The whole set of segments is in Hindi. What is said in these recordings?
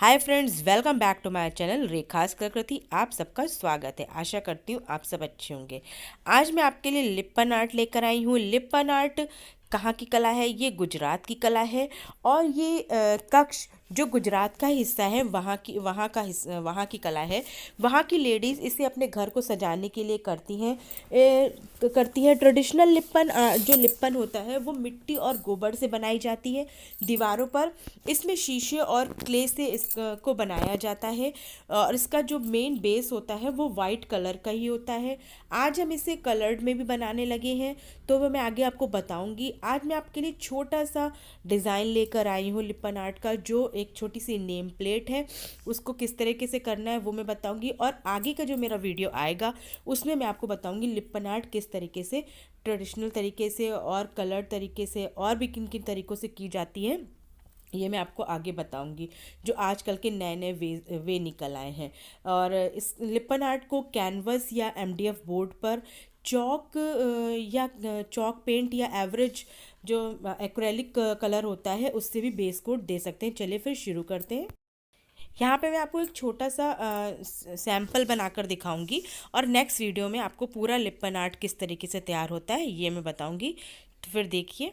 Hi friends, welcome back to my channel Rekha skalakriti। आप सबका स्वागत है। आशा करती हूँ आप सब अच्छे होंगे। आज मैं आपके लिए लिप्पन आर्ट लेकर आई हूँ। लिप्पन आर्ट कहाँ की कला है? ये गुजरात की कला है। और ये कच्छ जो गुजरात का हिस्सा है वहाँ की कला है। वहाँ की लेडीज़ इसे अपने घर को सजाने के लिए करती हैं। ट्रेडिशनल जो लिप्पन होता है वो मिट्टी और गोबर से बनाई जाती है। दीवारों पर इसमें शीशे और क्ले से इसको बनाया जाता है। और इसका जो मेन बेस होता है वो वाइट कलर का ही होता है। आज हम इसे कलर्ड में भी बनाने लगे हैं, तो वो मैं आगे आपको बताऊंगी। आज मैं आपके लिए छोटा सा डिज़ाइन लेकर आई हूँ लिप्पन आर्ट का, जो एक छोटी सी नेम प्लेट है। उसको किस तरीके से करना है वो मैं बताऊंगी। और आगे का जो मेरा वीडियो आएगा उसमें मैं आपको बताऊंगी लिप्पन आर्ट किस तरीके से, ट्रेडिशनल तरीके से और कलर तरीके से और भी किन किन तरीक़ों से की जाती है, ये मैं आपको आगे बताऊंगी। जो आजकल के नए नए वे निकल आए हैं। और इस लिप्पन आर्ट को कैनवस या एमडीएफ बोर्ड पर चॉक पेंट या एवरेज जो एक्रेलिक कलर होता है उससे भी बेस कोट दे सकते हैं। चलिए फिर शुरू करते हैं। यहाँ पे मैं आपको एक छोटा सा सैम्पल बनाकर दिखाऊंगी और नेक्स्ट वीडियो में आपको पूरा लिप्पन आर्ट किस तरीके से तैयार होता है ये मैं बताऊंगी। तो फिर देखिए।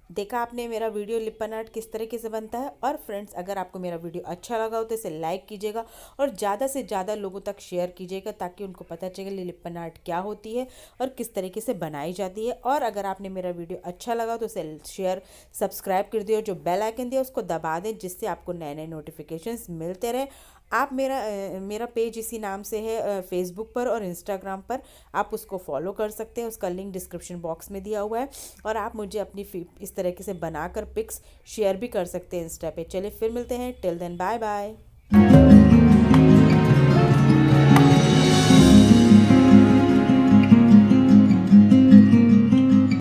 देखा आपने मेरा वीडियो लिप्पन आर्ट किस तरीके से बनता है। और फ्रेंड्स, अगर आपको मेरा वीडियो अच्छा लगा हो तो इसे लाइक कीजिएगा और ज़्यादा से ज़्यादा लोगों तक शेयर कीजिएगा, ताकि उनको पता चले लिप्पन आर्ट क्या होती है और किस तरीके से बनाई जाती है। और अगर आपने मेरा वीडियो अच्छा लगा तो इसे शेयर सब्सक्राइब कर दिए और जो बेल आइकन दिया उसको दबा दें, जिससे आपको नए नए नोटिफिकेशंस मिलते रहे। आप मेरा पेज इसी नाम से है फेसबुक पर और इंस्टाग्राम पर। आप उसको फॉलो कर सकते हैं, उसका लिंक डिस्क्रिप्शन बॉक्स में दिया हुआ है। और आप मुझे अपनी इस तरीके से बनाकर पिक्स शेयर भी कर सकते हैं इंस्टा पे। चलिए फिर मिलते हैं। Till then bye bye.